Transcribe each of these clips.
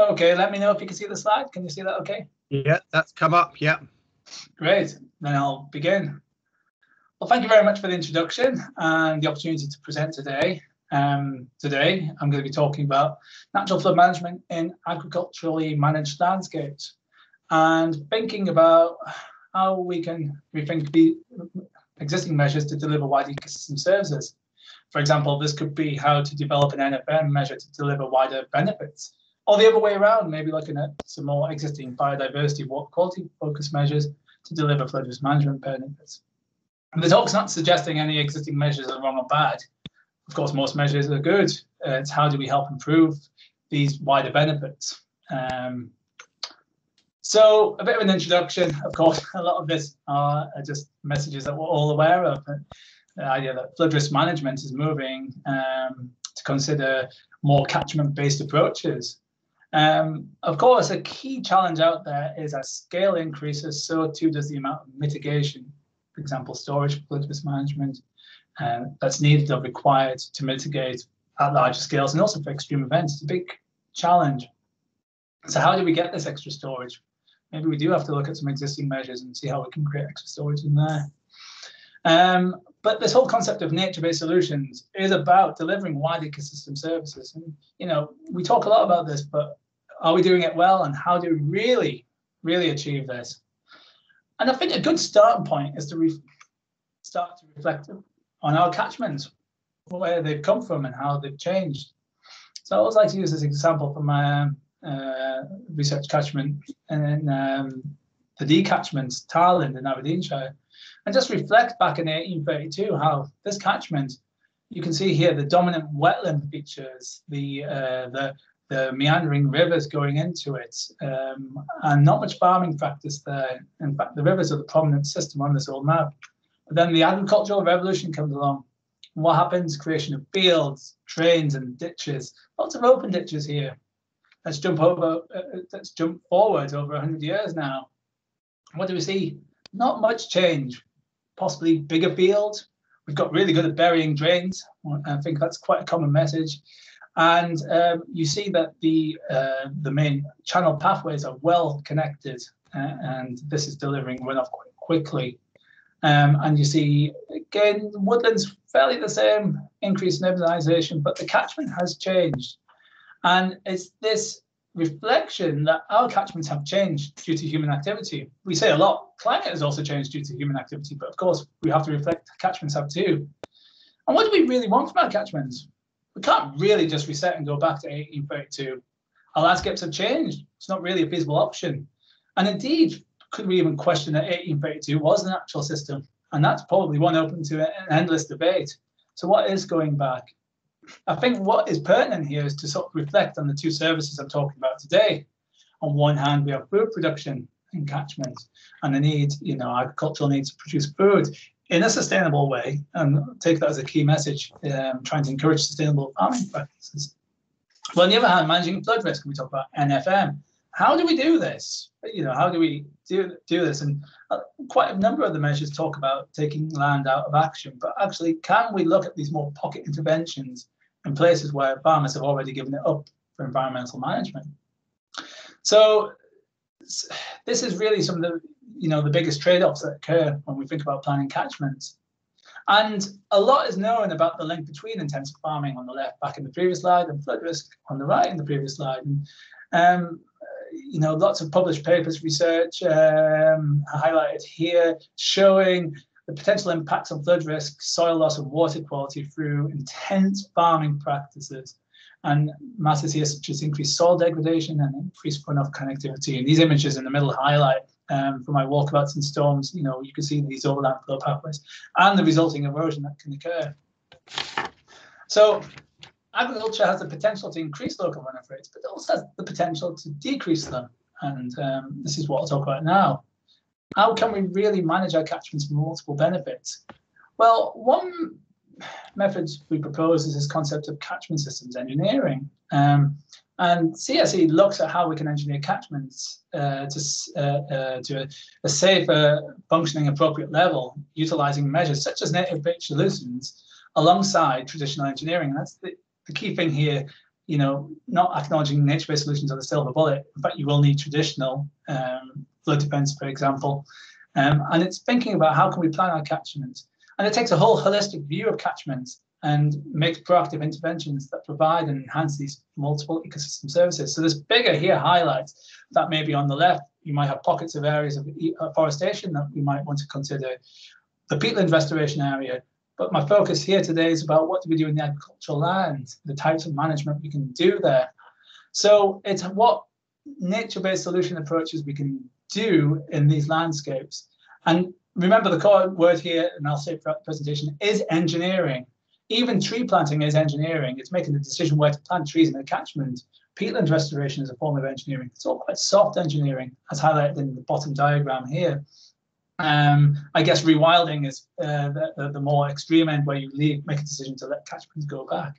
Okay, let me know if you can see the slide. Can you see that okay? Yeah, that's come up, yeah. Great, then I'll begin. Well, thank you very much for the introduction and the opportunity to present today. Today, I'm going to be talking about natural flood management in agriculturally managed landscapes and thinking about how we can rethink the existing measures to deliver wide ecosystem services. For example, this could be how to develop an NFM measure to deliver wider benefits, or the other way around, maybe looking at some more existing biodiversity water quality focused measures to deliver flood risk management benefits. And the talk's not suggesting any existing measures are wrong or bad. Of course, most measures are good. It's how do we help improve these wider benefits. So a bit of an introduction. Of course, a lot of this are just messages that we're all aware of. The idea that flood risk management is moving to consider more catchment-based approaches. Of course, a key challenge out there is as scale increases, so too does the amount of mitigation. For example, storage flood risk management that's needed or required to mitigate at larger scales, and also for extreme events. It's a big challenge. So how do we get this extra storage? Maybe we do have to look at some existing measures and see how we can create extra storage in there. But this whole concept of nature-based solutions is about delivering wide ecosystem services. And, you know, we talk a lot about this, but are we doing it well? And how do we really achieve this? And I think a good starting point is to start to reflect on our catchments, where they've come from and how they've changed. So I always like to use this example from my research catchment and the D catchments, Tarland in Aberdeenshire, and just reflect back in 1832 how this catchment, you can see here the dominant wetland features, the meandering rivers going into it, and not much farming practice there. In fact, the rivers are the prominent system on this old map. But then the agricultural revolution comes along. And what happens? Creation of fields, drains, and ditches. Lots of open ditches here. Let's jump forward over 100 years now. What do we see? Not much change. Possibly bigger fields. We've got really good at burying drains. I think that's quite a common message. And you see that the main channel pathways are well connected, and this is delivering runoff quite quickly. And you see, again, woodlands fairly the same, increase in urbanization, but the catchment has changed. And it's this reflection that our catchments have changed due to human activity. We say a lot, climate has also changed due to human activity, but of course, we have to reflect catchments have too. And what do we really want from our catchments? We can't really just reset and go back to 1832. Our landscapes have changed. It's not really a feasible option. And indeed, could we even question that 1832 was the natural system? And that's probably one open to an endless debate. So what is going back? I think what is pertinent here is to sort of reflect on the two services I'm talking about today. On one hand, we have food production in catchments and the need, you know, agricultural needs to produce food in a sustainable way, and take that as a key message, trying to encourage sustainable farming practices. But on the other hand, managing flood risk, we talk about NFM. How do we do this? You know, how do we do this? And quite a number of the measures talk about taking land out of action, but actually, can we look at these more pocket interventions in places where farmers have already given it up for environmental management? So this is really some of the, you know, the biggest trade-offs that occur when we think about planning catchments. And a lot is known about the link between intensive farming on the left back in the previous slide and flood risk on the right in the previous slide. And, you know, lots of published papers, research highlighted here, showing the potential impacts on flood risk, soil loss and water quality through intense farming practices. And matters here such as increased soil degradation and increased runoff connectivity. And these images in the middle highlight from my walkabouts and storms, you know, you can see these overland flow pathways and the resulting erosion that can occur. So agriculture has the potential to increase local runoff rates, but it also has the potential to decrease them. And this is what I'll talk about now. How can we really manage our catchments for multiple benefits? Well, one method we propose is this concept of catchment systems engineering. And CSE looks at how we can engineer catchments to a safer, functioning, appropriate level, utilizing measures such as native-based solutions alongside traditional engineering. And that's the key thing here. not acknowledging nature-based solutions are the silver bullet. In fact, you will need traditional flood defence, for example. And it's thinking about how can we plan our catchments. And it takes a whole holistic view of catchments and makes proactive interventions that provide and enhance these multiple ecosystem services. So this figure here highlights that maybe on the left, you might have pockets of areas of forestation that we might want to consider, the peatland restoration area. But my focus here today is about what do we do in the agricultural land, the types of management we can do there. So it's what nature-based solution approaches we can do in these landscapes. And remember, the core word here, and I'll say throughout the presentation, is engineering. Even tree planting is engineering. It's making the decision where to plant trees in a catchment. Peatland restoration is a form of engineering. It's all quite soft engineering, as highlighted in the bottom diagram here. I guess rewilding is the more extreme end, where you make a decision to let catchments go back.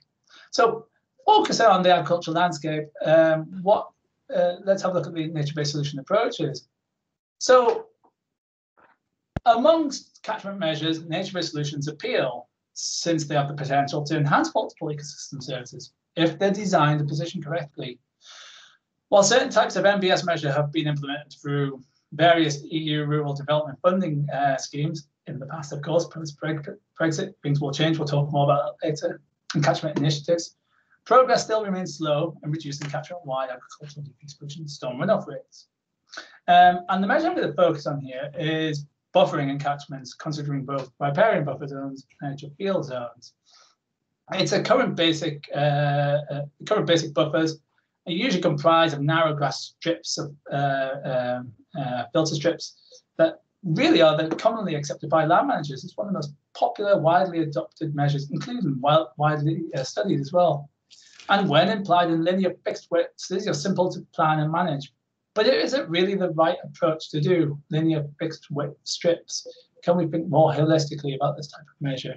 So focus on the agricultural landscape. Let's have a look at the nature-based solution approaches. So amongst catchment measures, nature-based solutions appeal, since they have the potential to enhance multiple ecosystem services if they're designed and positioned correctly. While certain types of NBS measure have been implemented through various EU rural development funding schemes in the past, of course, post-Brexit, things will change. We'll talk more about that later. And catchment initiatives, progress still remains slow in reducing catchment-wide agricultural decrease pollution storm runoff rates. And the measure I'm going to focus on here is buffering in catchments, considering both riparian buffer zones and edge of field zones. It's a current basic buffers are usually comprised of narrow grass strips of filter strips that really are commonly accepted by land managers. It's one of the most popular, widely adopted measures, including widely studied as well. And when implied in linear fixed widths, these are simple to plan and manage. But is it really the right approach to do linear fixed width strips? Can we think more holistically about this type of measure?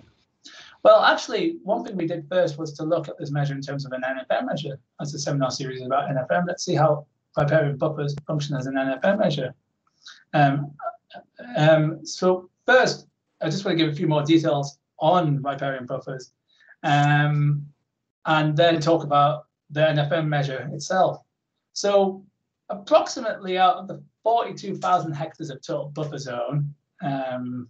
Well, actually, one thing we did first was to look at this measure in terms of an NFM measure. As the seminar series is about NFM, let's see how riparian buffers function as an NFM measure. So first, I just want to give a few more details on riparian buffers, and then talk about the NFM measure itself. So approximately out of the 42,000 hectares of total buffer zone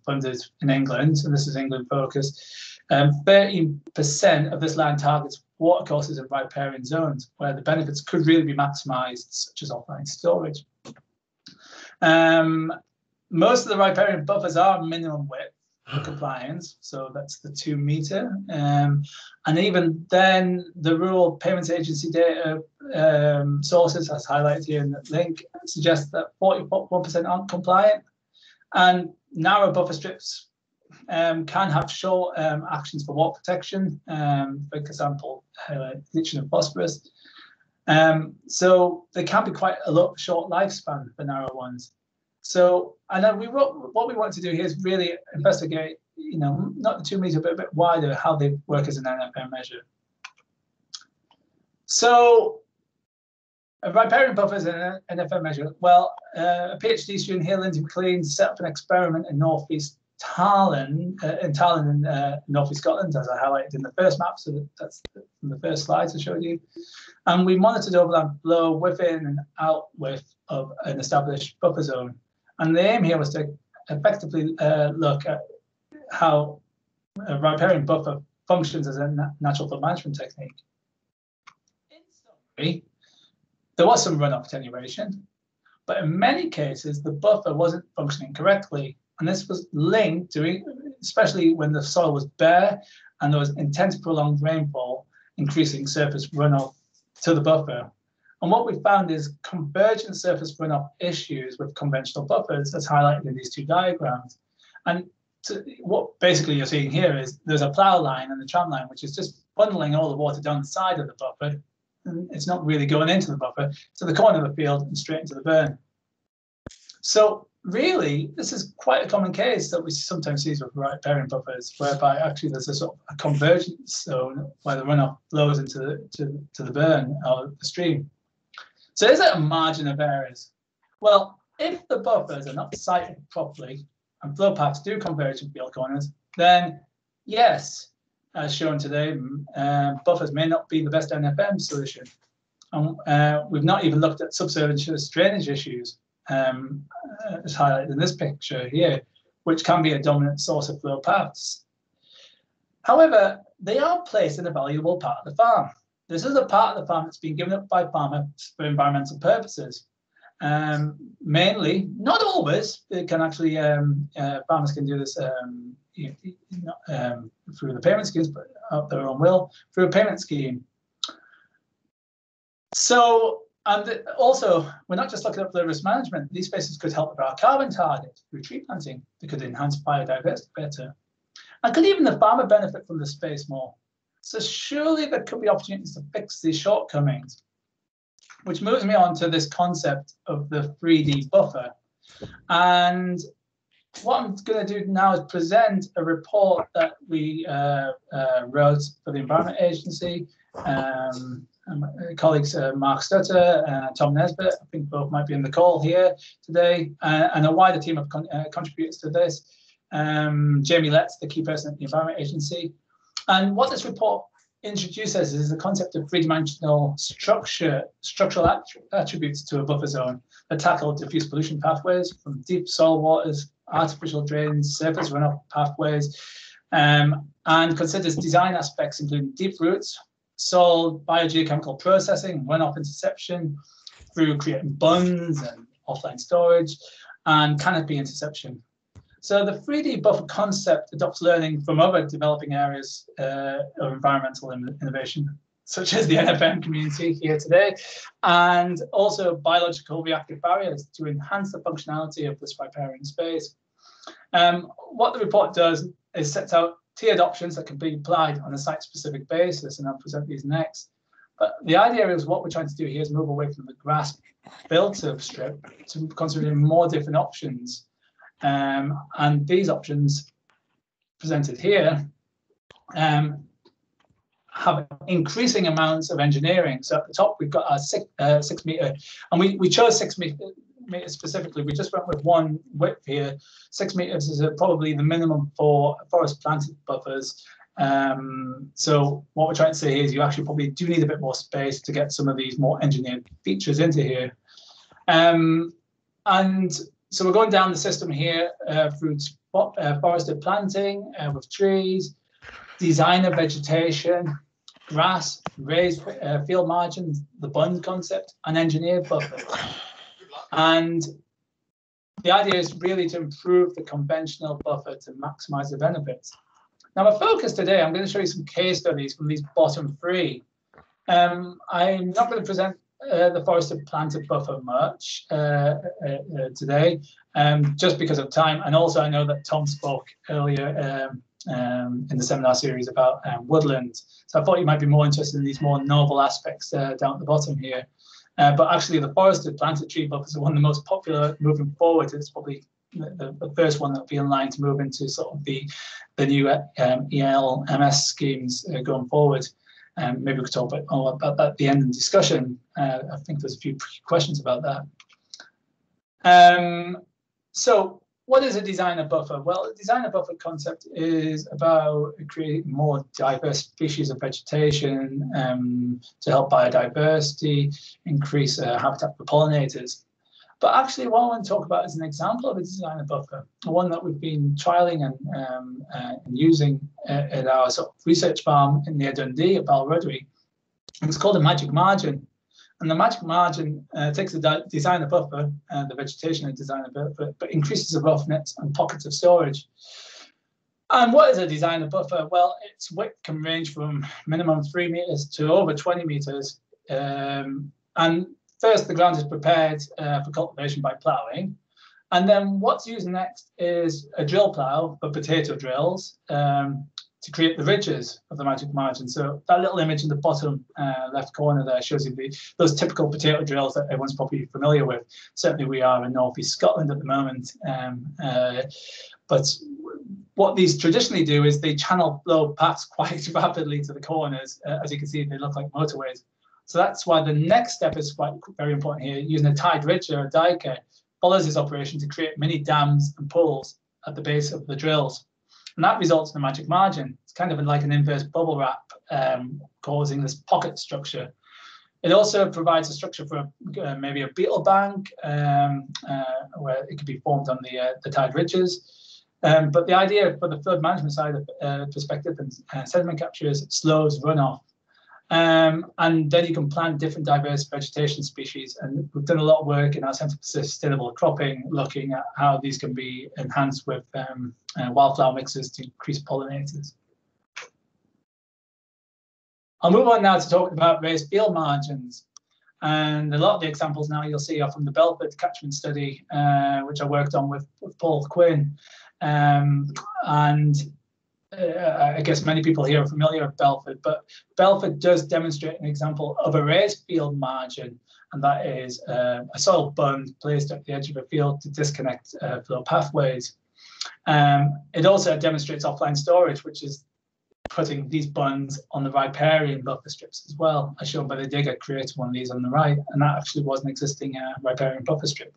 funded in England, and this is England focused, 13% of this land targets watercourses and riparian zones where the benefits could really be maximised, such as offline storage. Most of the riparian buffers are minimum width for compliance, so that's the 2 metre. And even then, the Rural Payments Agency data sources, as highlighted here in the link, suggest that 41% aren't compliant. And narrow buffer strips can have short actions for water protection, for example, leaching of phosphorus. So they can be quite a short lifespan for narrow ones. So, and then what we want to do here is really investigate, not the 2 metre, but a bit wider, how they work as an NFM measure. So, riparian buffers and an NFM measure. Well, a PhD student here, Lindsay McLean, set up an experiment in northeast Tallinn, in northeast Scotland, as I highlighted in the first map. So that's from the first slides I showed you. And we monitored overland flow within and out of an established buffer zone. And the aim here was to effectively look at how a riparian buffer functions as a natural flood management technique. In summary, there was some runoff attenuation, but in many cases, the buffer wasn't functioning correctly. And this was linked to, especially when the soil was bare and there was intense prolonged rainfall, increasing surface runoff to the buffer. And what we found is convergent surface runoff issues with conventional buffers, as highlighted in these 2 diagrams. And what basically you're seeing here is there's a plough line and a tram line, which is just funneling all the water down the side of the buffer. And it's not really going into the buffer, to the corner of the field and straight into the burn. So really, this is quite a common case that we sometimes see with riparian buffers, whereby actually there's a sort of a convergence zone where the runoff flows into the burn or the stream. So is it a margin of errors? Well, if the buffers are not sited properly and flow paths do converge in field corners, then yes, as shown today, buffers may not be the best NFM solution. We've not even looked at subsurface drainage issues, as highlighted in this picture here, which can be a dominant source of flow paths. However, they are placed in a valuable part of the farm. This is a part of the farm that's been given up by farmers for environmental purposes. Mainly, not always, it can actually, farmers can do this through the payment schemes, but of their own will, through a payment scheme. So, and also, we're not just looking at flood risk management. These spaces could help with our carbon target through tree planting. They could enhance biodiversity better. And could even the farmer benefit from the space more? So surely there could be opportunities to fix these shortcomings, which moves me on to this concept of the 3D buffer. And what I'm going to do now is present a report that we wrote for the Environment Agency. My colleagues Mark Stutter and Tom Nesbitt, I think both might be in the call here today, and a wider team of contributors to this. Jamie Letts, the key person at the Environment Agency. And what this report introduces is the concept of three-dimensional structural attributes to a buffer zone that tackle diffuse pollution pathways from deep soil waters, artificial drains, surface runoff pathways, and considers design aspects including deep roots, soil biogeochemical processing, runoff interception through creating bunds and offline storage, and canopy interception. So the 3D buffer concept adopts learning from other developing areas of environmental innovation, such as the NFM community here today, and also biological reactive barriers to enhance the functionality of this riparian space. What the report does is sets out tiered options that can be applied on a site-specific basis, and I'll present these next. But the idea is what we're trying to do here is move away from the grass filter strip to considering more different options. And these options presented here have increasing amounts of engineering. So at the top, we've got our 6 meter, and we chose 6 meters specifically. We just went with one width here. 6 meters is probably the minimum for forest planted buffers. So what we're trying to say here is you actually probably do need a bit more space to get some of these more engineered features into here. And so we're going down the system here through forested planting with trees, designer vegetation, grass, raised field margins, the bund concept, and engineered buffers. And the idea is really to improve the conventional buffer to maximize the benefits. Now, my focus today, I'm going to show you some case studies from these bottom three. I'm not going to present the forested planted buffer much today, just because of time. And also, I know that Tom spoke earlier in the seminar series about woodland. So I thought you might be more interested in these more novel aspects down at the bottom here. But actually, the forested planted tree buffers are one of the most popular moving forward. It's probably the first one that'll be in line to move into sort of the new ELMS schemes going forward. Maybe we could talk all about that at the end of the discussion. I think there's a few questions about that. So what is a designer buffer? Well, a designer buffer concept is about creating more diverse species of vegetation to help biodiversity, increase habitat for pollinators. But actually, what I want to talk about is an example of a designer buffer, one that we've been trialing and using at our sort of research farm near Dundee at Balruddery. It's called a magic margin. And the magic margin takes the designer buffer, the vegetation of designer buffer, but increases the roughness and pockets of storage. And what is a designer buffer? Well, its width can range from minimum 3 meters to over 20 meters. And first, the ground is prepared for cultivation by ploughing. And then what's used next is a drill plough for potato drills to create the ridges of the magic margin. So that little image in the bottom left corner there shows you those typical potato drills that everyone's probably familiar with. Certainly we are in northeast Scotland at the moment. But what these traditionally do is they channel flow paths quite rapidly to the corners. As you can see, they look like motorways. So that's why the next step is very important here. Using a tied ridge or a diker follows this operation to create mini dams and pools at the base of the drills. And that results in a magic margin. It's kind of like an inverse bubble wrap, causing this pocket structure. It also provides a structure for maybe a beetle bank, where it could be formed on the tide ridges. But the idea for the flood management side of perspective and sediment capture is it slows runoff. And then you can plant different diverse vegetation species. And we've done a lot of work in our Centre for Sustainable Cropping, looking at how these can be enhanced with wildflower mixes to increase pollinators. I'll move on now to talk about raised field margins. And a lot of the examples now you'll see are from the Belford catchment study, which I worked on with Paul Quinn. I guess many people here are familiar with Belford, but Belford does demonstrate an example of a raised field margin, and that is a soil bund placed at the edge of a field to disconnect flow pathways. It also demonstrates offline storage, which is putting these bunds on the riparian buffer strips as well, as shown by the digger created one of these on the right, and that actually was an existing riparian buffer strip.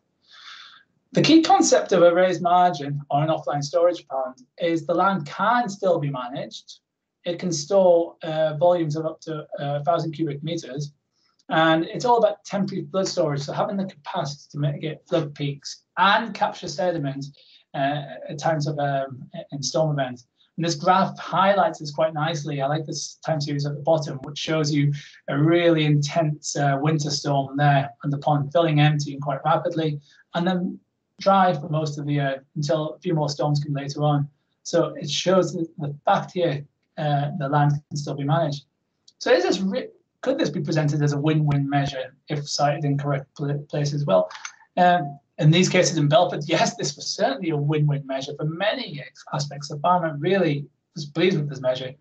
The key concept of a raised margin or an offline storage pond is the land can still be managed. It can store volumes of up to 1,000 cubic meters, and it's all about temporary flood storage, so having the capacity to mitigate flood peaks and capture sediment at times of in storm events. And this graph highlights this quite nicely. I like this time series at the bottom, which shows you a really intense winter storm there, and the pond filling empty and quite rapidly, and then dry for most of the year until a few more storms come later on. So it shows the fact here the land can still be managed. So could this be presented as a win-win measure if sited in correct places? Well, in these cases in Belford, yes, this was certainly a win-win measure for many aspects. The farmer really was pleased with this measure.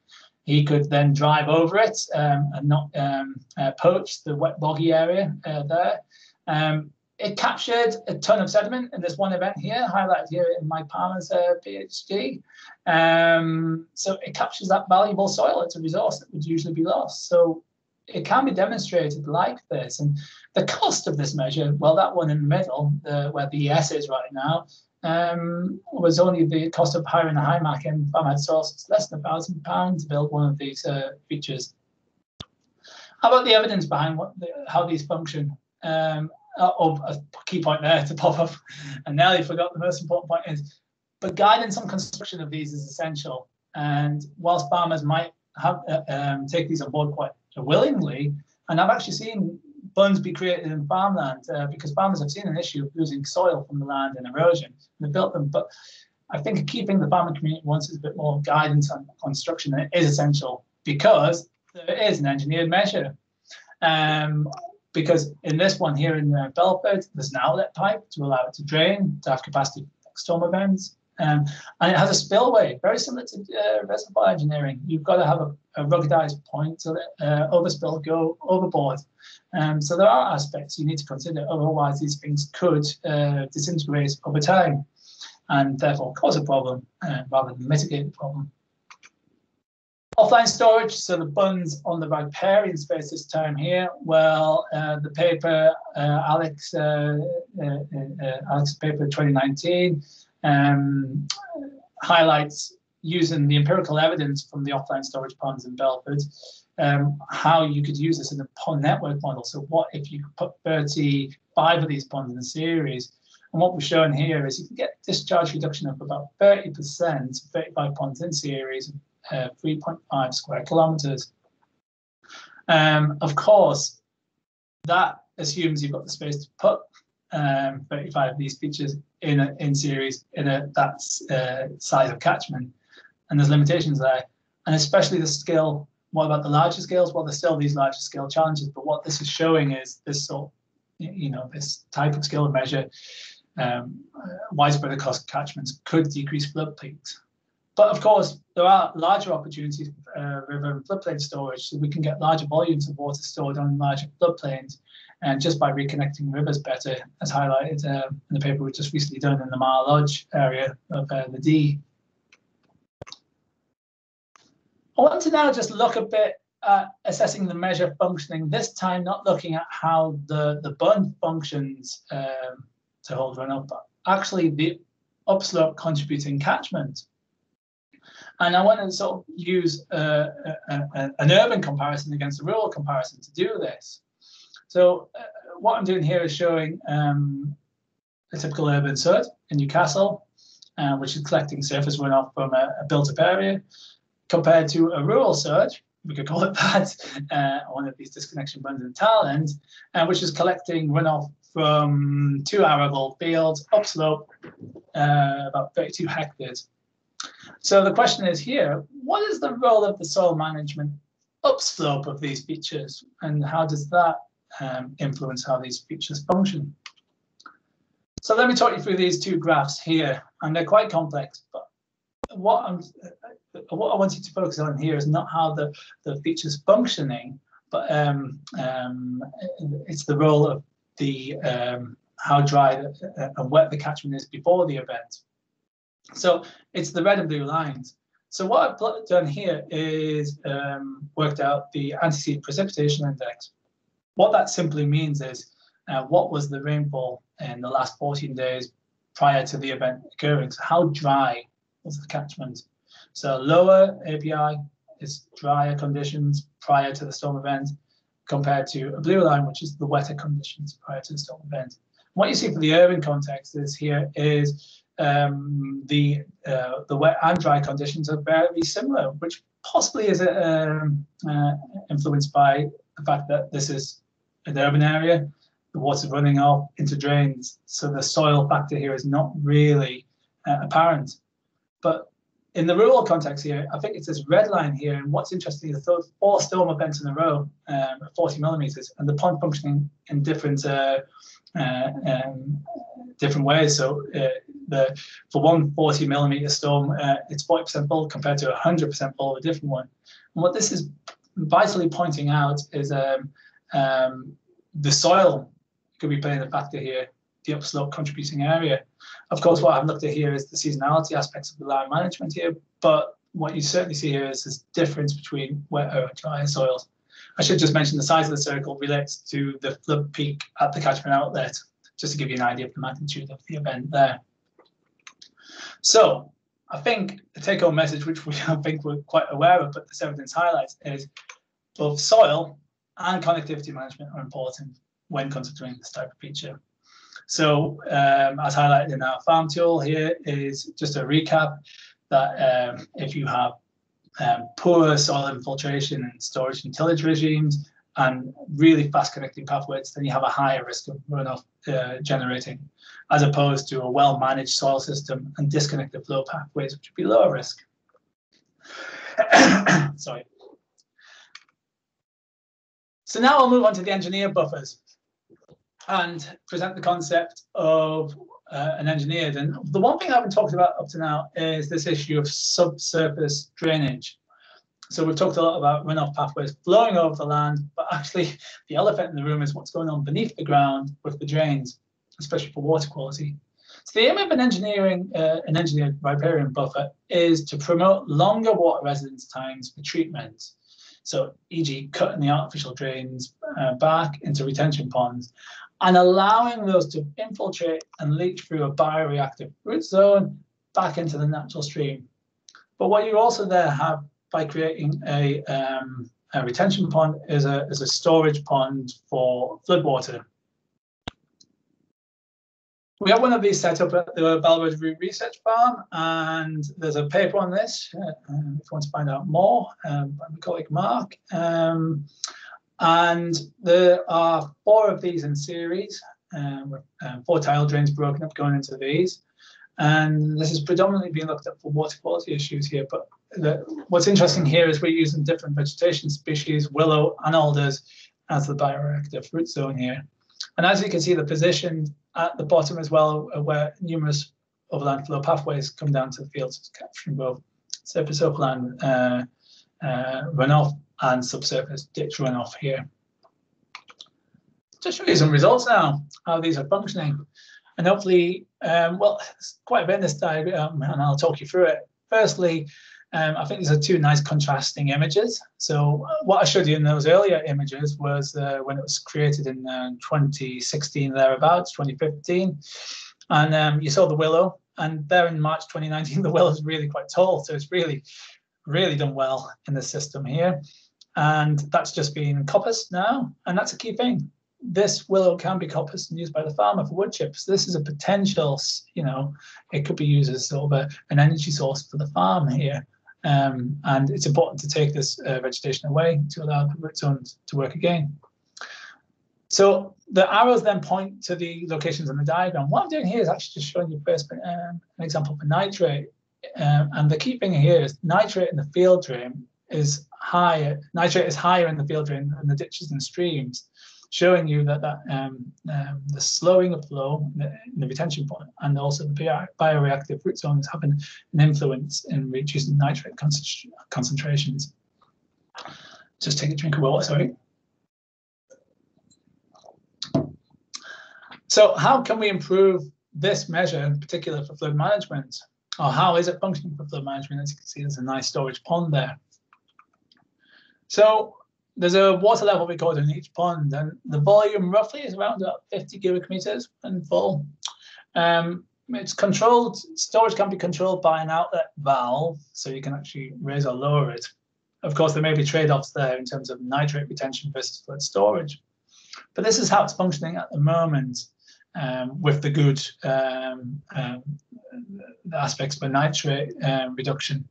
He could then drive over it and not poach the wet boggy area there. It captured a ton of sediment in this one event here, highlighted here in Mike Palmer's PhD. So it captures that valuable soil. It's a resource that would usually be lost. So it can be demonstrated like this. And the cost of this measure, well, that one in the middle, where the ES is right now, was only the cost of hiring a HIMAC in farmhead source. It's less than £1,000 to build one of these features. How about the evidence behind how these function? A key point there to pop up, and nearly forgot the most important point is, but guidance on construction of these is essential. And whilst farmers might have take these on board quite willingly, and I've actually seen bunds be created in farmland because farmers have seen an issue of losing soil from the land and erosion, and they built them. But I think a key thing the farming community wants is a bit more guidance on construction, and it is essential because there is an engineered measure. Because in this one here in Belford, there's an outlet pipe to allow it to drain, to have capacity for storm events. And it has a spillway, very similar to reservoir engineering. You've got to have a ruggedized point so that overspill go overboard. So there are aspects you need to consider, otherwise these things could disintegrate over time and therefore cause a problem rather than mitigate the problem. Offline storage, so the bunds on the riparian space this time here. Well, the paper, Alex paper 2019, highlights using the empirical evidence from the offline storage ponds in Belford, how you could use this in a pond network model. So what if you could put 35 of these ponds in a series? And what we're showing here is you can get discharge reduction of about 30%, 35 ponds in series, 3.5 square kilometers. Of course, that assumes you've got the space to put 35 of these features in series in that size of catchment, and there's limitations there, and especially the scale. What about the larger scales? Well, there's still these larger scale challenges, but what this is showing is this sort, this type of scale of measure, widespread across catchments could decrease flood peaks. But of course, there are larger opportunities for river and floodplain storage, so we can get larger volumes of water stored on larger floodplains, and just by reconnecting rivers better, as highlighted in the paper we just recently done in the Mar Lodge area of the Dee. I want to now just look a bit at assessing the measure functioning, this time not looking at how the bund functions to hold runoff, but actually the upslope contributing catchment. And I want to sort of use an urban comparison against a rural comparison to do this. So what I'm doing here is showing a typical urban surge in Newcastle, which is collecting surface runoff from a built-up area, compared to a rural surge, we could call it that, one of these disconnection bunds in Thailand, which is collecting runoff from 2 arable fields upslope, about 32 hectares. So the question is here, what is the role of the soil management upslope of these features, and how does that influence how these features function? So let me talk you through these two graphs here, and they're quite complex, but what I want you to focus on here is not how the feature's functioning, but it's the role of the how dry and wet the catchment is before the event. So it's the red and blue lines. So what I've done here is worked out the antecedent precipitation index. What that simply means is what was the rainfall in the last 14 days prior to the event occurring. So how dry was the catchment? So lower API is drier conditions prior to the storm event, compared to a blue line, which is the wetter conditions prior to the storm event. What you see for the urban context is here is the wet and dry conditions are very similar, which possibly is influenced by the fact that this is an urban area. The water's running off into drains, so the soil factor here is not really apparent. But in the rural context here, I think it's this red line here, and what's interesting is those 4 storm events in a row, 40 millimeters, and the pond functioning in different ways. So for one 40 millimeter storm, it's 40% full compared to 100% full of a different one. And what this is vitally pointing out is the soil could be playing a factor here, the upslope contributing area. Of course, what I've looked at here is the seasonality aspects of the land management here, but what you certainly see here is this difference between wetter and drier soils. I should just mention the size of the circle relates to the flood peak at the catchment outlet, just to give you an idea of the magnitude of the event there. So I think the take-home message, which I think we're quite aware of, but this evidence highlights, is both soil and connectivity management are important when considering this type of feature. So as highlighted in our farm tool here is just a recap that if you have poor soil infiltration and storage and tillage regimes and really fast connecting pathways, then you have a higher risk of runoff generating, as opposed to a well-managed soil system and disconnected flow pathways, which would be lower risk. Sorry. So now I'll move on to the engineered buffers and present the concept of an engineered. And the one thing I haven't talked about up to now is this issue of subsurface drainage. So we've talked a lot about runoff pathways flowing over the land, but actually the elephant in the room is what's going on beneath the ground with the drains, especially for water quality. So the aim of an engineered riparian buffer is to promote longer water residence times for treatment. So e.g. cutting the artificial drains back into retention ponds and allowing those to infiltrate and leach through a bioreactive root zone back into the natural stream. But what you also there have by creating a retention pond is a storage pond for floodwater. We have one of these set up at the Balroad Research Farm, and there's a paper on this if you want to find out more by my colleague Mark. And there are 4 of these in series, with 4 tile drains broken up going into these. And this is predominantly being looked at for water quality issues here. But what's interesting here is we're using different vegetation species, willow and alders, as the bioreactive root zone here. And as you can see, they're positioned at the bottom as well, where numerous overland flow pathways come down to the fields, capturing both surface upland runoff and subsurface ditch runoff here. Just show you some results now, how these are functioning. And hopefully, well, it's quite a bit in this diagram, and I'll talk you through it. Firstly, I think these are 2 nice contrasting images. So what I showed you in those earlier images was when it was created in 2016, thereabouts, 2015. And you saw the willow And there in March 2019, the well is really quite tall, so it's really done well in the system here. And that's just been coppiced now, and that's a key thing. This willow can be coppiced and used by the farmer for wood chips. This is a potential, you know, it could be used as sort of an energy source for the farm here. And it's important to take this vegetation away to allow the root zone to work again. So the arrows then point to the locations on the diagram. What I'm doing here is actually just showing you first an example for nitrate. And the key thing here is nitrate in the field drain is higher. Nitrate is higher in the field drain than the ditches and streams, showing you that the slowing of flow in the retention point and also the bioreactive root zone is having an influence in reducing nitrate concentrations. Just take a drink of water, sorry. So how can we improve this measure in particular for flood management? Or how is it functioning for flood management? As you can see, there's a nice storage pond there. So there's a water level recorded in each pond, and the volume roughly is around about 50 cubic meters when full. It's controlled, storage can be controlled by an outlet valve, so you can actually raise or lower it. Of course, there may be trade-offs there in terms of nitrate retention versus flood storage. But this is how it's functioning at the moment with the good aspects for nitrate reduction.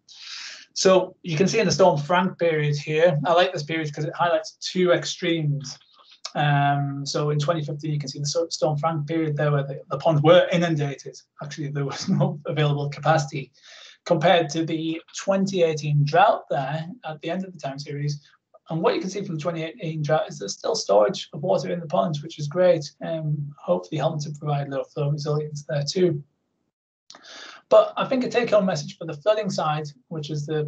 So you can see in the Storm Frank period here, I like this period because it highlights two extremes. So in 2015, you can see the Storm Frank period there where the ponds were inundated. Actually, there was no available capacity compared to the 2018 drought there at the end of the time series. And what you can see from the 2018 drought is there's still storage of water in the ponds, which is great, hopefully helping to provide low flow resilience there too. But I think a take-home message for the flooding side, which is the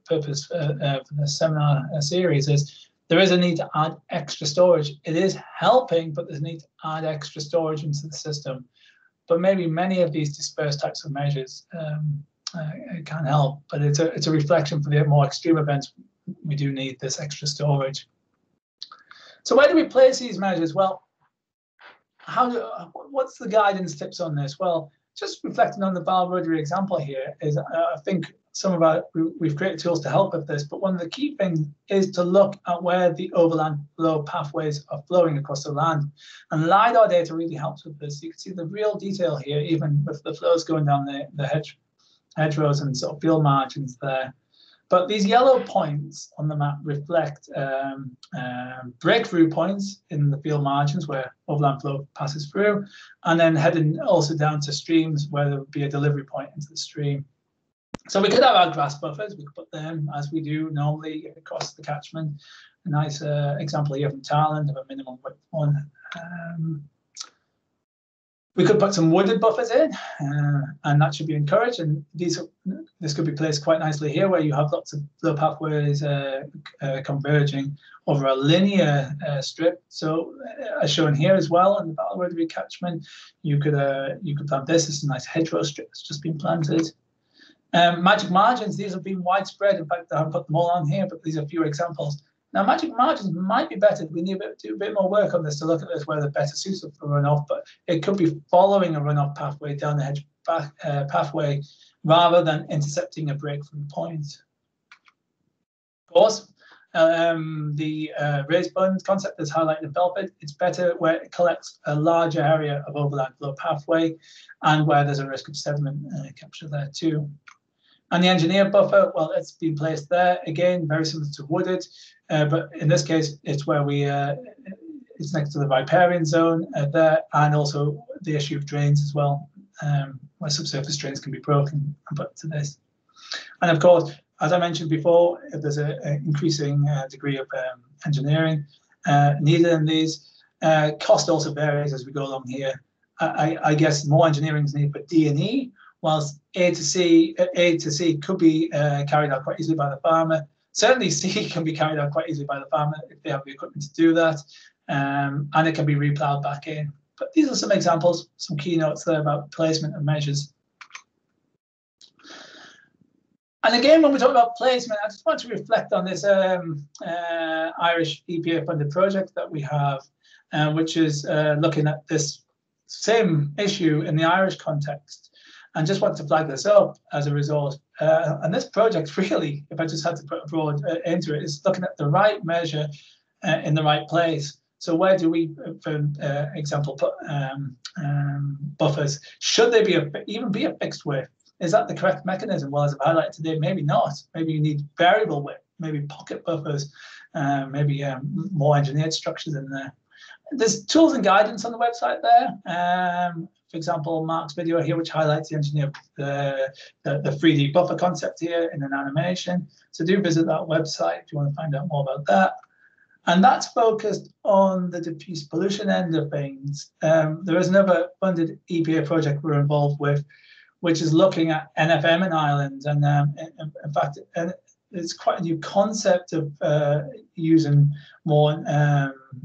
purpose for the seminar series, is there is a need to add extra storage. It is helping, but there's a need to add extra storage into the system. But maybe many of these dispersed types of measures can help, but it's a reflection for the more extreme events. We do need this extra storage. So where do we place these measures? Well, what's the guidance tips on this? Well, just reflecting on the Val Rotary example here is I think we've created tools to help with this, but one of the key things is to look at where the overland flow pathways are flowing across the land. And LiDAR data really helps with this. You can see the real detail here, even with the flows going down the hedgerows and sort of field margins there. But these yellow points on the map reflect breakthrough points in the field margins where overland flow passes through, and then heading also down to streams where there would be a delivery point into the stream. So we could have our grass buffers, we could put them as we do normally across the catchment. A nice example here from Thailand of a minimum width one. We could put some wooded buffers in, and that should be encouraged. And this could be placed quite nicely here, where you have lots of flow pathways converging over a linear strip. So, as shown here as well in the Val Rotary catchment, you could plant this. It's a nice hedgerow strip that's just been planted. Magic margins, these have been widespread. In fact, I haven't put them all on here, but these are a few examples. Now, magic margins might be better. We need to do a bit more work on this to look at this, where they're better suited for runoff, but it could be following a runoff pathway down the hedge pathway rather than intercepting a breakthrough point. Of course, the raised bund concept is highlighted in Belford. It's better where it collects a larger area of overland flow pathway and where there's a risk of sediment capture there too. And the engineered buffer, well, it's been placed there again, very similar to wooded, but in this case, it's where it's next to the riparian zone there, and also the issue of drains as well, where subsurface drains can be broken and put to this. And of course, as I mentioned before, there's an increasing degree of engineering needed in these. Cost also varies as we go along here. I guess more engineering is needed for D&E, whilst A to C could be carried out quite easily by the farmer. Certainly C can be carried out quite easily by the farmer if they have the equipment to do that, and it can be replowed back in. But these are some examples, some keynotes there about placement of measures. And again, when we talk about placement, I just want to reflect on this Irish EPA-funded project that we have, which is looking at this same issue in the Irish context. And just want to flag this up as a result. And this project really, if I just had to put a broad into it, is looking at the right measure in the right place. So where do we, for example, put buffers? Should they be even be a fixed width? Is that the correct mechanism? Well, as I've highlighted today, maybe not. Maybe you need variable width, maybe pocket buffers, maybe more engineered structures in there. There's tools and guidance on the website there. For example, Mark's video here, which highlights the 3D buffer concept here in an animation. So do visit that website if you want to find out more about that. And that's focused on the diffuse pollution end of things. There is another funded EPA project we're involved with, which is looking at NFM in Ireland. And in fact, it's quite a new concept of using more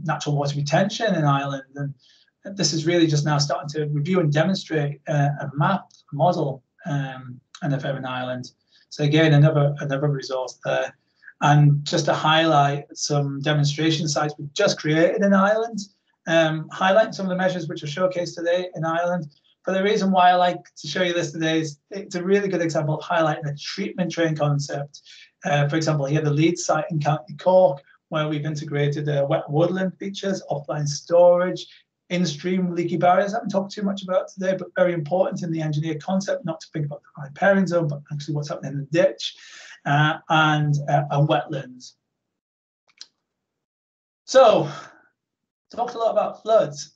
natural water retention in Ireland. And this is really just now starting to review and demonstrate a model NFM in Ireland. So again, another resource there. And just to highlight some demonstration sites we've just created in Ireland, highlighting some of the measures which are showcased today in Ireland. But the reason why I like to show you this today is it's a really good example of highlighting a treatment train concept. For example, here the Leeds site in County Cork, where we've integrated wet woodland features, offline storage, in-stream leaky barriers. I haven't talked too much about today, but very important in the engineered concept, not to think about the riparian zone, but actually what's happening in the ditch and wetlands. So, talked a lot about floods.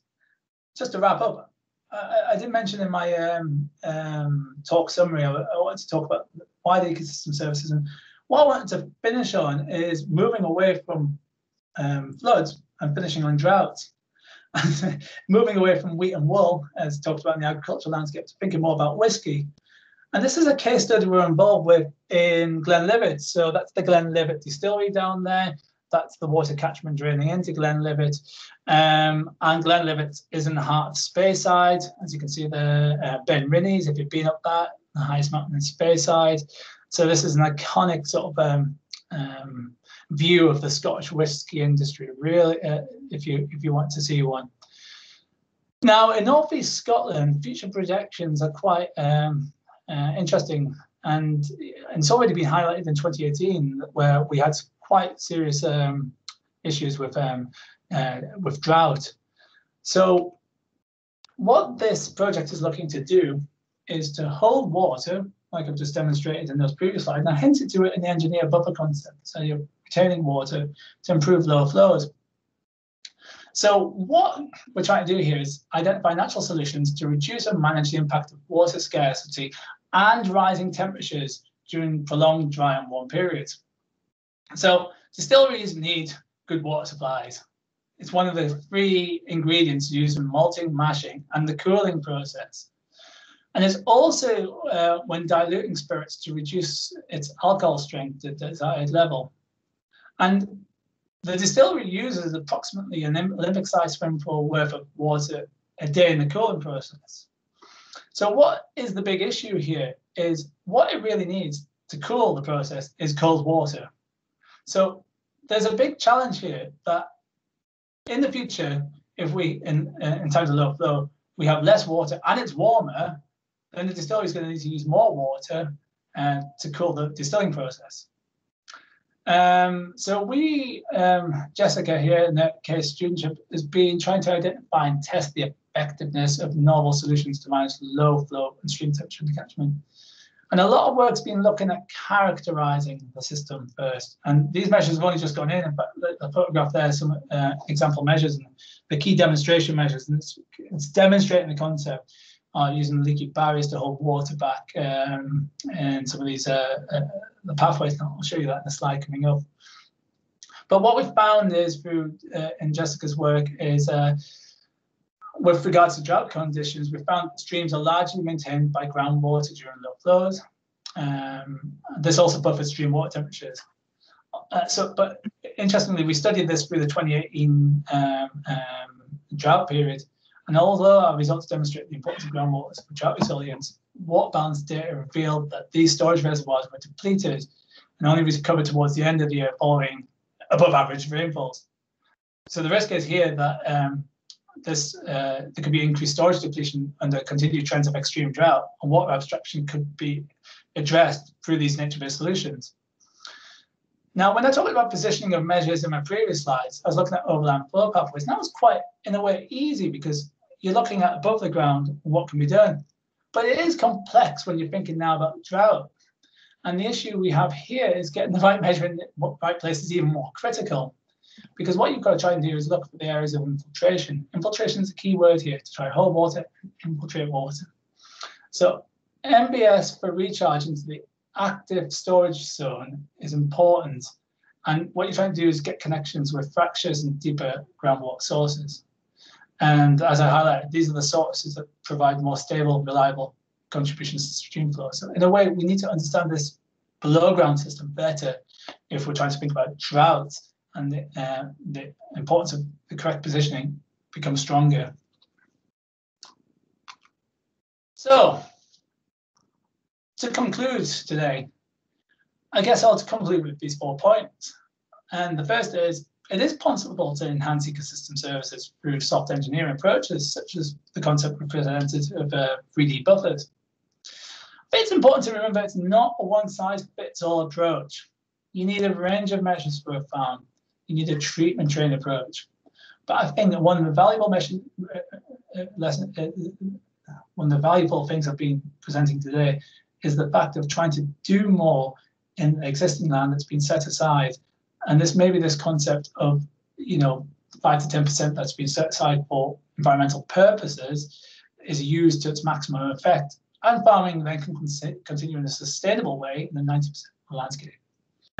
Just to wrap up, I did mention in my talk summary, I wanted to talk about wide ecosystem services, and what I wanted to finish on is moving away from floods and finishing on droughts. Moving away from wheat and wool, as talked about in the agricultural landscape, to thinking more about whiskey. And this is a case study we're involved with in Glenlivet. So that's the Glenlivet distillery down there. That's the water catchment draining into Glenlivet. And Glenlivet is in the heart of Speyside. As you can see the Ben Rinnies, if you've been up that, the highest mountain in Speyside. So this is an iconic sort of view of the Scottish whisky industry, really, if you want to see one. Now, in North East Scotland, future projections are quite interesting, and it's already been highlighted in 2018, where we had quite serious issues with drought. So what this project is looking to do is to hold water, like I've just demonstrated in those previous slides, and I hinted to it in the engineered buffer concept. So you're retaining water to improve low flows. So what we're trying to do here is identify natural solutions to reduce and manage the impact of water scarcity and rising temperatures during prolonged dry and warm periods. So distilleries need good water supplies. It's one of the 3 ingredients used in malting, mashing, and the cooling process. And it's also when diluting spirits to reduce its alcohol strength to the desired level. And the distillery uses approximately an Olympic-sized swimming pool worth of water a day in the cooling process. So what is the big issue here is what it really needs to cool the process is cold water. So there's a big challenge here that in the future, if we, in times of low flow, we have less water and it's warmer, then the distillery is going to need to use more water to cool the distilling process. So we, Jessica here in that case, studentship, has been trying to identify and test the effectiveness of novel solutions to manage low flow and stream temperature in the catchment. And a lot of work's been looking at characterizing the system first. And these measures have only just gone in. In fact, the photograph there, some example measures and the key demonstration measures. And it's demonstrating the concept using leaky barriers to hold water back and some of these the pathways. I'll show you that in the slide coming up. But what we've found is through in Jessica's work is with regards to drought conditions, we found streams are largely maintained by groundwater during low flows. This also buffers stream water temperatures. But interestingly, we studied this through the 2018 drought period. And although our results demonstrate the importance of groundwater for drought resilience, water balance data revealed that these storage reservoirs were depleted and only recovered towards the end of the year following above average rainfalls. So the risk is here that there could be increased storage depletion under continued trends of extreme drought, and water abstraction could be addressed through these nature-based solutions. Now, when I talked about positioning of measures in my previous slides, I was looking at overland flow pathways. And that was quite, in a way, easy because you're looking at above the ground what can be done. But it is complex when you're thinking now about drought. And the issue we have here is getting the right measure in the right place is even more critical. Because what you've got to try and do is look for the areas of infiltration. Infiltration is a key word here, to try to hold water, infiltrate water. So MBS for recharge into the active storage zone is important. And what you're trying to do is get connections with fractures and deeper groundwater sources. And as I highlighted, these are the sources that provide more stable, reliable contributions to stream flow. So in a way, we need to understand this below ground system better if we're trying to think about droughts, and the importance of the correct positioning becomes stronger. So to conclude today, I guess I'll conclude with these 4 points. And the first is, it is possible to enhance ecosystem services through soft engineering approaches, such as the concept we presented of 3D buffers. But it's important to remember it's not a one-size-fits-all approach. You need a range of measures for a farm. You need a treatment train approach. But I think that one of the valuable things I've been presenting today is the fact of trying to do more in existing land that's been set aside. And this maybe this concept of 5 to 10% that's been set aside for environmental purposes is used to its maximum effect. And farming then can continue in a sustainable way in the 90% of the landscape.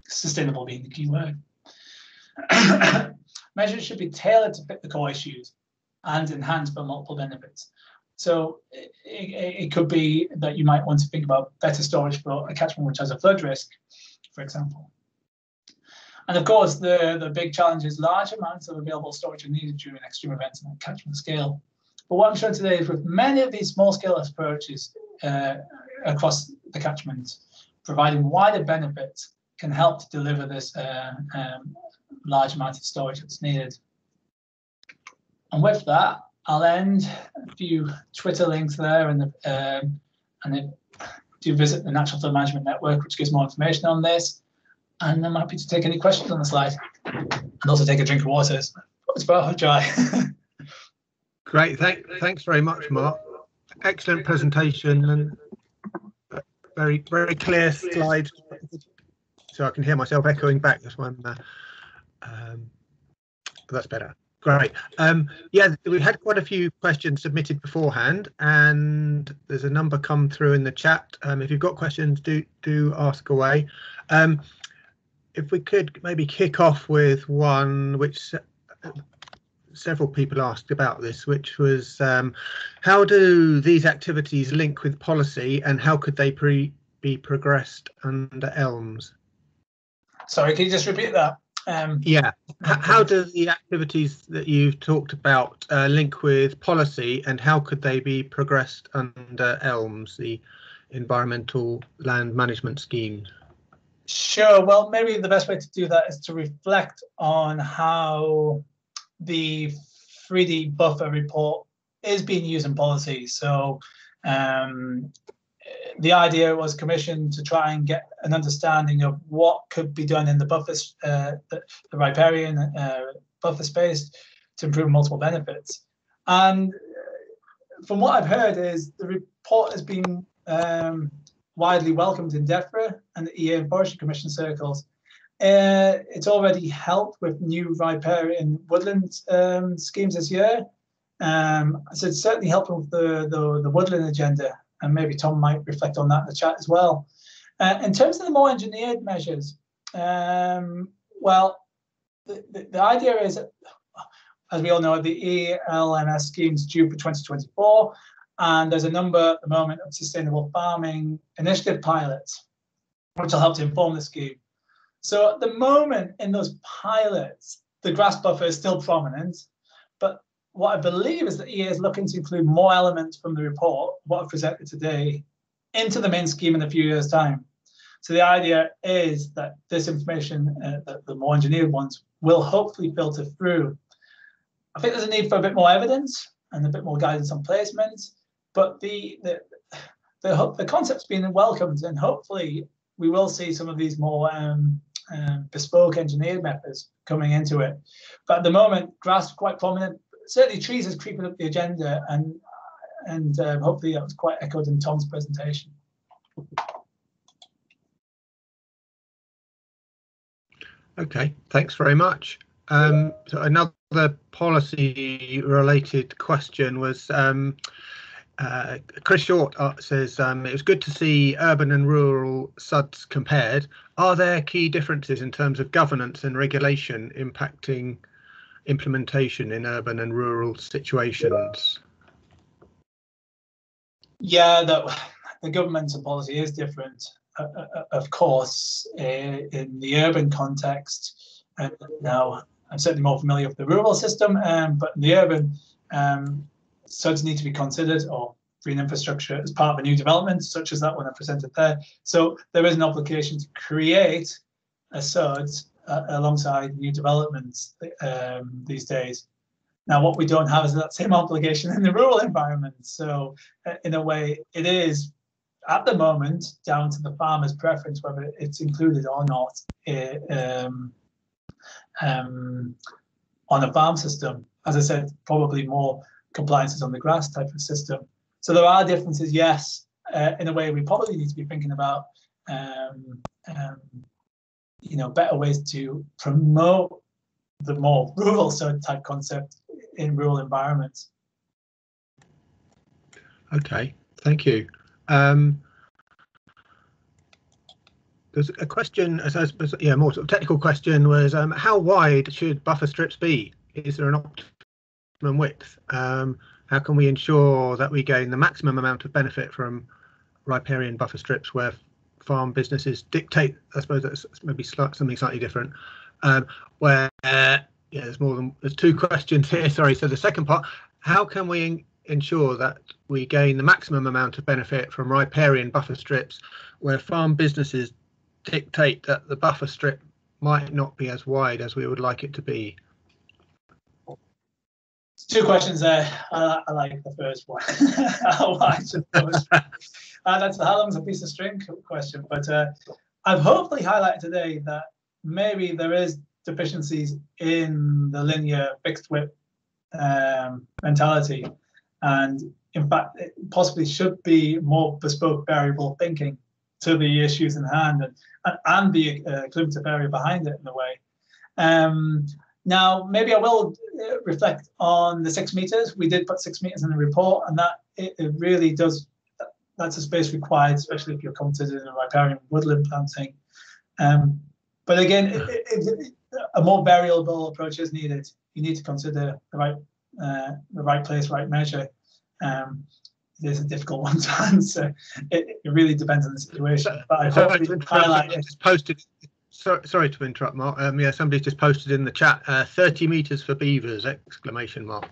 Sustainable being the key word. Measures should be tailored to fit the core issues and enhance for multiple benefits. So it could be that you might want to think about better storage for a catchment which has a flood risk, for example. And of course, the big challenge is large amounts of available storage are needed during extreme events on a catchment scale. But what I'm showing today is with many of these small-scale approaches across the catchment, providing wider benefits can help to deliver this large amount of storage that's needed. And with that, I'll end a few Twitter links there, and then do visit the Natural Flood Management Network, which gives more information on this. And I'm happy to take any questions on the slide, and also take a drink of water. It's about dry. Great, thanks very much, Mark. Excellent presentation and very clear slides. So I can hear myself echoing back. That's one. That's better. Great. Yeah, we had quite a few questions submitted beforehand, and there's a number come through in the chat. If you've got questions, do ask away. If we could maybe kick off with one which several people asked about this, which was how do these activities link with policy, and how could they be progressed under ELMS? Sorry, can you just repeat that? Yeah, how do the activities that you've talked about link with policy, and how could they be progressed under ELMS, the Environmental Land Management Scheme? Sure, well, maybe the best way to do that is to reflect on how the 3D buffer report is being used in policy. So the idea was commissioned to try and get an understanding of what could be done in the buffers, the riparian buffer space to improve multiple benefits. And from what I've heard is the report has been widely welcomed in DEFRA and the EA and Forestry Commission circles. It's already helped with new riparian woodland schemes this year. So it's certainly helping with the woodland agenda, and maybe Tom might reflect on that in the chat as well. In terms of the more engineered measures, well, the idea is, as we all know, the ELMS scheme is due for 2024, and there's a number at the moment of sustainable farming initiative pilots, which will help to inform the scheme. So at the moment in those pilots, the grass buffer is still prominent, but what I believe is that EA is looking to include more elements from the report, what I've presented today, into the main scheme in a few years' time. So the idea is that this information, the more engineered ones, will hopefully filter through. I think there's a need for a bit more evidence and a bit more guidance on placement, but the concept's been welcomed, and hopefully we will see some of these more bespoke engineered methods coming into it. But at the moment, grass is quite prominent. Certainly trees is creeping up the agenda, and hopefully that was quite echoed in Tom's presentation. Okay, thanks very much. So another policy-related question was, Chris Short says, it was good to see urban and rural SUDs compared. Are there key differences in terms of governance and regulation impacting implementation in urban and rural situations? Yeah, the governmental policy is different, of course, in the urban context. Now, I'm certainly more familiar with the rural system, but in the urban, SUDs need to be considered, or green infrastructure, as part of a new development, such as that one I presented there. So there is an obligation to create a SUD alongside new developments these days. Now, what we don't have is that same obligation in the rural environment. So in a way, it is, at the moment, down to the farmer's preference whether it's included or not on a farm system. As I said, probably more compliances on the grass type of system. So there are differences, yes. In a way, we probably need to be thinking about better ways to promote the more rural SUD type concept in rural environments. Okay, thank you. There's a question, more sort of technical question was, how wide should buffer strips be? Is there an optimum width? How can we ensure that we gain the maximum amount of benefit from riparian buffer strips where farm businesses dictate? I suppose that's maybe something slightly different. There's two questions here. Sorry. So the second part: how can we ensure that we gain the maximum amount of benefit from riparian buffer strips where farm businesses dictate that the buffer strip might not be as wide as we would like it to be? Two questions there. I like the first one. How wide should that's the how long's a piece of string question. But I've hopefully highlighted today that maybe there is deficiencies in the linear fixed width mentality, and in fact it possibly should be more bespoke variable thinking to the issues in hand and the cumulative area behind it in a way. Now, maybe I will reflect on the 6 meters. We did put 6 meters in the report, and that it really does. That's a space required, especially if you're considering a riparian woodland planting. But again, a more variable approach is needed. You need to consider the right place, right measure. It is a difficult one to answer. It really depends on the situation. But I hope to highlight it. Posted. Sorry to interrupt, Mark. Yeah, somebody's just posted in the chat, 30 meters for beavers, exclamation mark.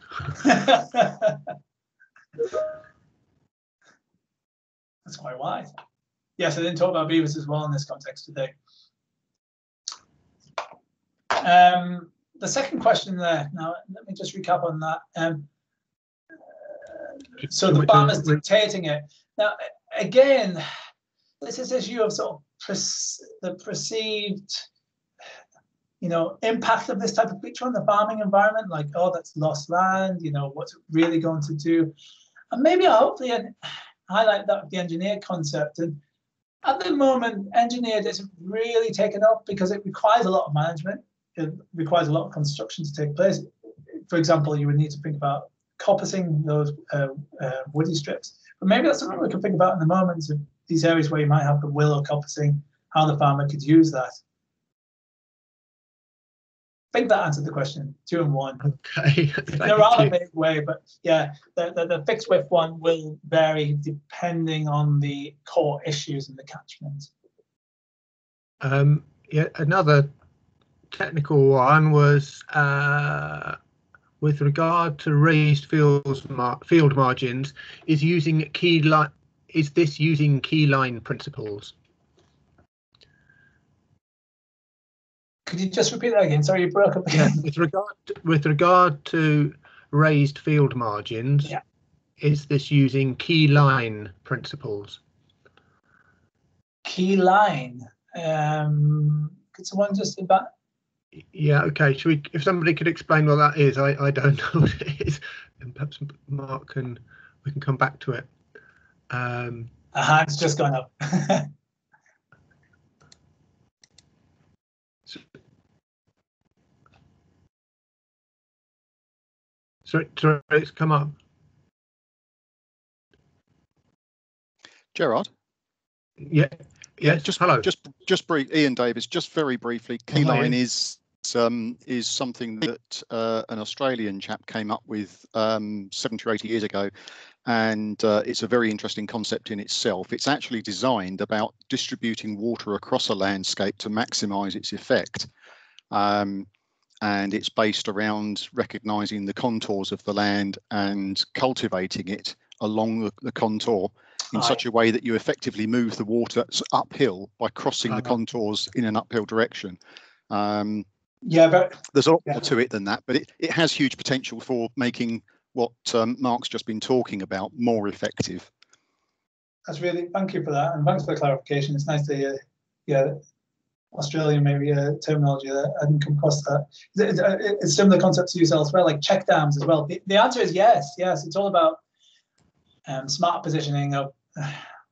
That's quite wide. Yes, I didn't talk about beavers as well in this context today. The second question there, now let me just recap on that. So the farmer's dictating it. Now, again, this is issue of sort of the perceived, impact of this type of feature on the farming environment, like, oh, that's lost land, what's it really going to do? And maybe hopefully highlight that with the engineered concept. And at the moment, engineered isn't really taken up because it requires a lot of management. It requires a lot of construction to take place. For example, you would need to think about coppicing those woody strips. But maybe that's something we can think about in the moment, of these areas where you might have the willow coppicing, how the farmer could use that. I think that answered the question, 2 and 1. Okay. In a rather big way, but yeah, the fixed width one will vary depending on the core issues in the catchment. Yeah, another technical one was with regard to raised field margins, is this using key line principles? Could you just repeat that again? Sorry, you broke up again. Yeah, with regard to raised field margins, yeah. Is this using key line principles? Key line. Could someone just about? Yeah, okay. Should we, if somebody could explain what that is, I don't know what it is, and perhaps Mark we can come back to it. A hand's just gone up. Sorry, it's come up. Gerard? Yeah. Yes. Just hello. Just brief. Ian Davis. Just very briefly. Keyline is something that an Australian chap came up with 70 or 80 years ago, and it's a very interesting concept in itself. It's actually designed about distributing water across a landscape to maximise its effect. And it's based around recognising the contours of the land and cultivating it along the contour in such a way that you effectively move the water uphill by crossing the contours in an uphill direction. Yeah, but there's a lot more to it than that, but it has huge potential for making what Mark's just been talking about more effective. That's really, thank you for that, and thanks for the clarification. It's nice to hear, yeah, Australian maybe terminology that I hadn't come across that. It's similar concepts used elsewhere, like check dams as well. The answer is yes. It's all about smart positioning of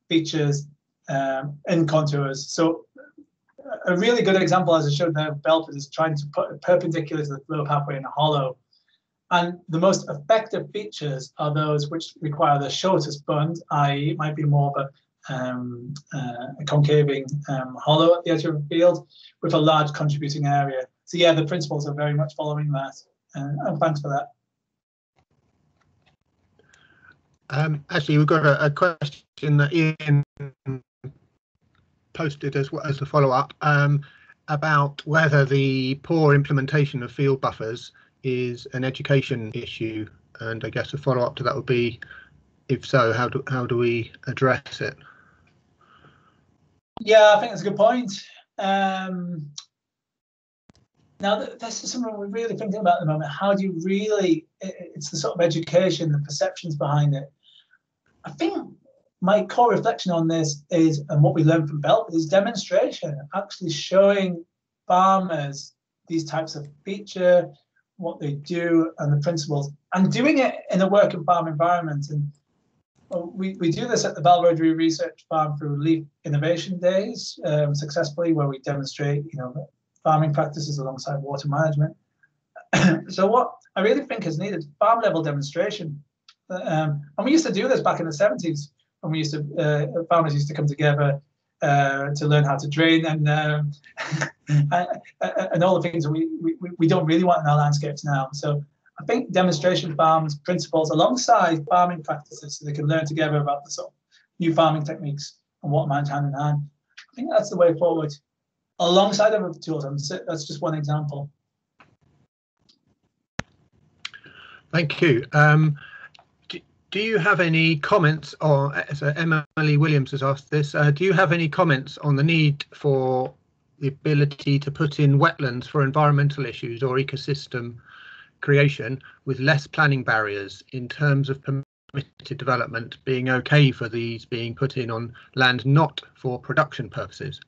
features in contours. So a really good example, as I showed there, Belford is trying to put a perpendicular to the flow pathway in a hollow. And the most effective features are those which require the shortest bund, i.e. it might be more of a concaving hollow at the edge of a field with a large contributing area. So yeah, the principles are very much following that. And thanks for that. Actually, we've got a question that Ian posted as well as a follow-up about whether the poor implementation of field buffers is an education issue, and I guess a follow-up to that would be, if so, how do we address it? Yeah, I think that's a good point. Now, this is something we're really thinking about at the moment. How do you really, it's the sort of education, the perceptions behind it. I think my core reflection on this is, and what we learned from Belford, is demonstration, actually showing farmers these types of feature, what they do and the principles, and doing it in a working farm environment. And we do this at the Balrodry Research Farm through Leaf Innovation Days successfully, where we demonstrate, farming practices alongside water management. So what I really think is needed, farm level demonstration. And we used to do this back in the 70s when we used to, farmers used to come together to learn how to drain and all the things that we don't really want in our landscapes now. So I think demonstration farms, principles alongside farming practices, so they can learn together about the sort of new farming techniques and what manage hand in hand. I think that's the way forward, alongside other tools. That's just one example. Thank you. Do you have any comments on, so Emily Williams has asked this, do you have any comments on the need for the ability to put in wetlands for environmental issues or ecosystem creation with less planning barriers in terms of permitted development being okay for these being put in on land not for production purposes?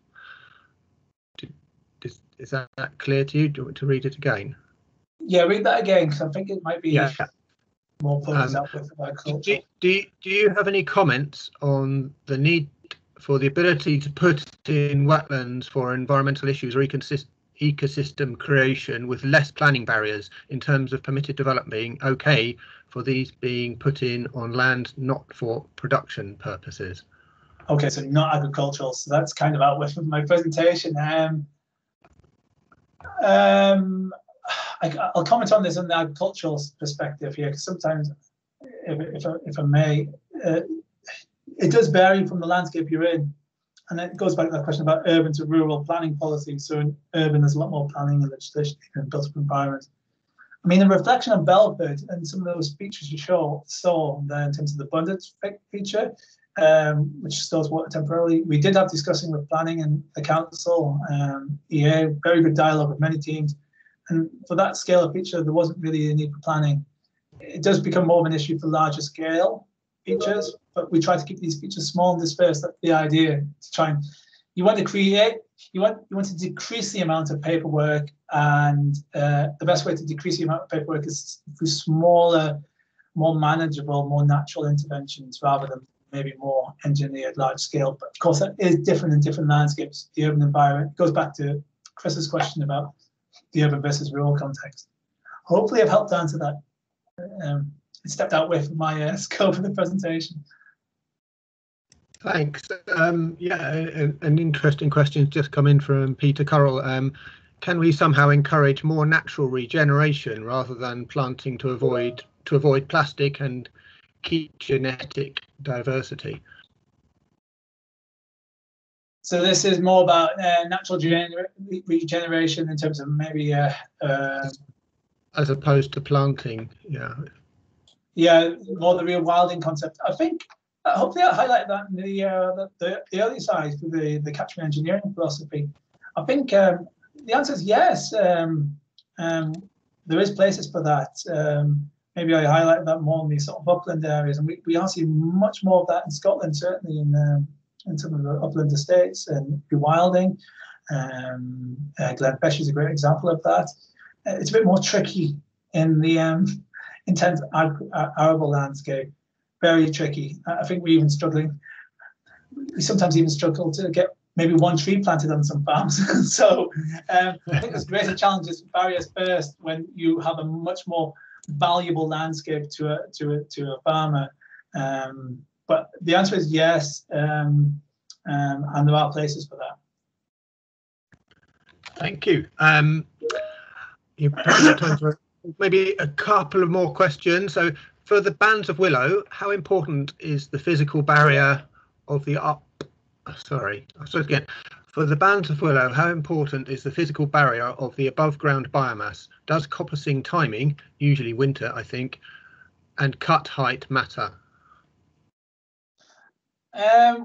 Is that clear to you? Do you want to read it again? Yeah, read that again, because I think it might be... Yeah. More focused up with agriculture. Do you have any comments on the need for the ability to put in wetlands for environmental issues or ecosystem creation with less planning barriers in terms of permitted development being okay for these being put in on land not for production purposes? Okay, so not agricultural. So that's kind of out with my presentation. I'll comment on this in the agricultural perspective here, because sometimes, if I may, it does vary from the landscape you're in. And it goes back to that question about urban to rural planning policy. So in urban, there's a lot more planning and legislation and built up environment. I mean, in reflection on Belford and some of those features you saw there in terms of the abundance feature, which stores water temporarily. We did have discussing with planning and the council, EA, very good dialogue with many teams. And for that scale of feature, there wasn't really a need for planning. It does become more of an issue for larger scale features, but we try to keep these features small and dispersed. That's the idea, to try and, you want to decrease the amount of paperwork, and the best way to decrease the amount of paperwork is through smaller, more manageable, more natural interventions rather than maybe more engineered large scale. But of course, that is different in different landscapes. The urban environment goes back to Chris's question about the urban versus rural context. Hopefully I've helped answer that. I stepped out with my scope of the presentation. Thanks. Yeah, an interesting question just come in from Peter Currell. Can we somehow encourage more natural regeneration rather than planting to avoid plastic and keep genetic diversity? So this is more about natural regeneration in terms of maybe as opposed to planting. Yeah, more the rewilding concept. I think hopefully I highlight that in the early side for the catchment engineering philosophy. I think the answer is yes. There is places for that. Maybe I highlight that more in these sort of upland areas, and we are seeing much more of that in Scotland, certainly in some of the upland estates and rewilding. Glen Besh is a great example of that. It's a bit more tricky in the intense arable landscape. Very tricky. I think we're even struggling. We sometimes even struggle to get maybe one tree planted on some farms. So I think there's greater challenges, barriers first, when you have a much more valuable landscape to a farmer. But the answer is yes, and there are places for that. Thank you. You've got time for maybe a couple of more questions. So for the bands of willow, how important is the physical barrier of the For the bands of willow, how important is the physical barrier of the above ground biomass? Does coppicing timing, usually winter, I think, and cut height matter?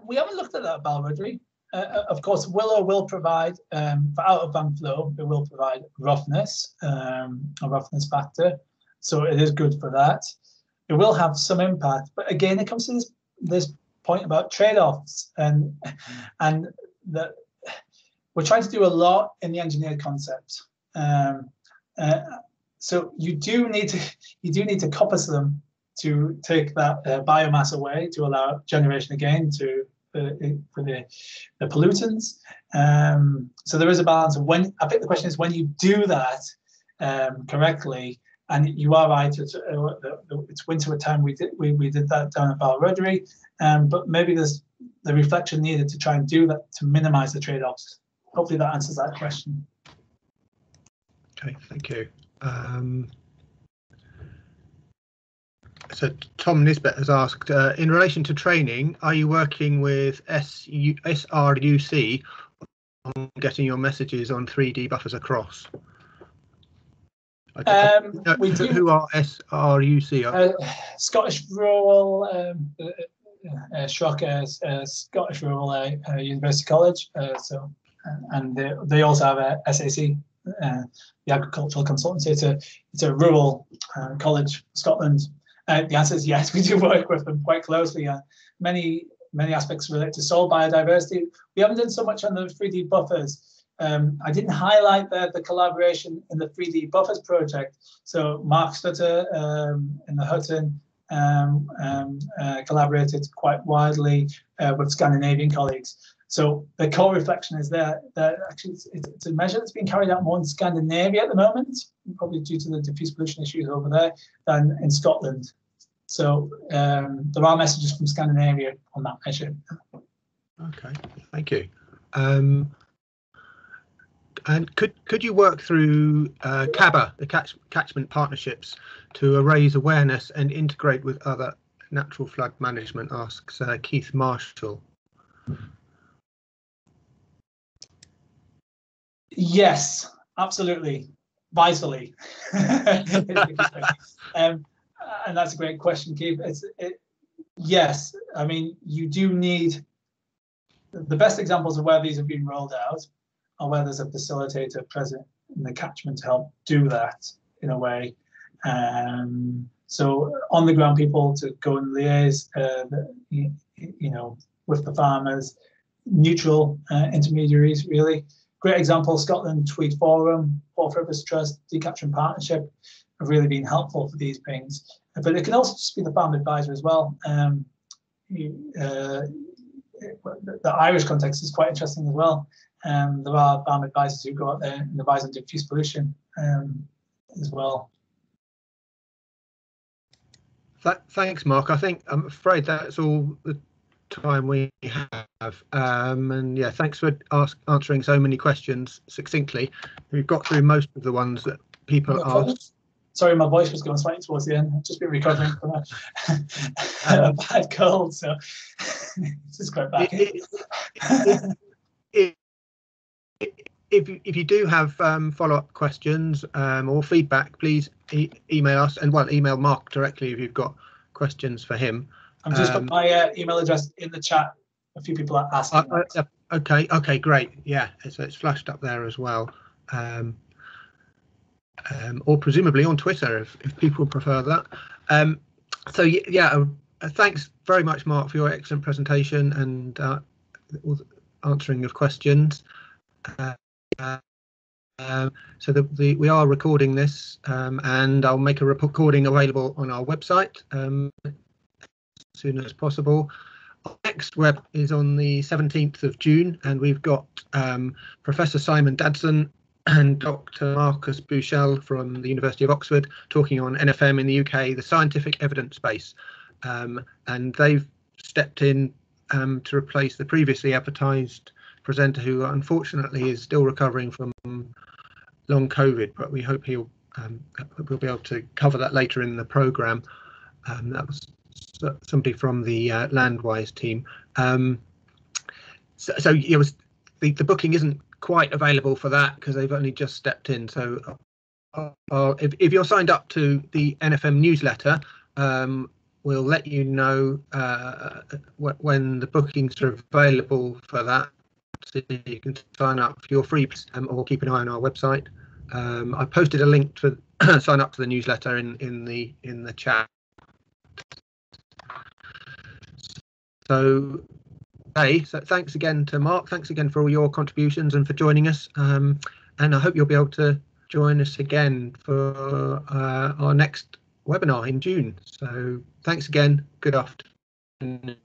We haven't looked at that, Balrudry. Of course, willow will provide, for out of band flow, it will provide roughness, a roughness factor. So it is good for that. It will have some impact, but again, it comes to this point about trade-offs, and that we're trying to do a lot in the engineered concept. So you do need to coppice them to take that biomass away, to allow generation again for the pollutants. So there is a balance of when. I think the question is when you do that correctly. And you are right. It's winter time. We did that down at Balrudry, but maybe there's the reflection needed to try and do that to minimise the trade-offs. Hopefully that answers that question. Okay, thank you. So Tom Nisbet has asked, in relation to training, are you working with SRUC on getting your messages on 3D buffers across? We do. Who are SRUC? Scottish Rural, SRUC, Scottish Rural University College. And they also have a SAC, the Agricultural Consultancy. It's a rural college, Scotland. The answer is yes, we do work with them quite closely. Many aspects related to soil biodiversity. We haven't done so much on the 3D buffers. I didn't highlight the collaboration in the 3D buffers project. So Mark Stutter in the Hutton collaborated quite widely with Scandinavian colleagues. So the core reflection is that actually it's a measure that's being carried out more in Scandinavia at the moment, probably due to the diffuse pollution issues over there, than in Scotland. So there are messages from Scandinavia on that measure. Okay, thank you. And could you work through CABA, the catchment partnerships, to raise awareness and integrate with other natural flood management? Asks Keith Marshall. Yes, absolutely, vitally. And that's a great question, Keith. Yes, I mean, you do need, the best examples of where these have been rolled out are where there's a facilitator present in the catchment to help do that in a way. So on the ground people to go and liaise, you know, with the farmers, neutral intermediaries really. Great example, Scotland Tweed Forum, Forth Rivers Trust, Decatchment Partnership have really been helpful for these things. But it can also just be the farm advisor as well. The Irish context is quite interesting as well. There are farm advisors who go out there and advise on diffuse pollution as well. Thanks, Mark. I'm afraid that's all the time we have. And yeah, thanks for answering so many questions succinctly. We've got through most of the ones that people asked. Sorry, my voice was going slightly towards the end. I've just been recovering from a bad cold, so this is quite bad. If you do have follow-up questions or feedback, please email us, and email Mark directly if you've got questions for him. I'm just put my email address in the chat. A few people are asking. Okay, great. Yeah, so it's flashed up there as well. Or presumably on Twitter if people prefer that. So yeah, thanks very much, Mark, for your excellent presentation and answering of questions. So we are recording this, and I'll make a recording available on our website as soon as possible. Our next web is on the 17th of June, and we've got Professor Simon Dadson and Dr. Marcus Buchel from the University of Oxford talking on NFM in the UK, the scientific evidence base, and they've stepped in to replace the previously advertised presenter who unfortunately is still recovering from long COVID, but we hope we'll be able to cover that later in the programme. That was somebody from the Landwise team. So it was the booking isn't quite available for that because they've only just stepped in. So if you're signed up to the NFM newsletter, we'll let you know when the bookings are available for that. So you can sign up for your free or keep an eye on our website. I posted a link to sign up to the newsletter in the chat. So thanks again to Mark. Thanks again for all your contributions and for joining us. And I hope you'll be able to join us again for our next webinar in June. So thanks again. Good afternoon.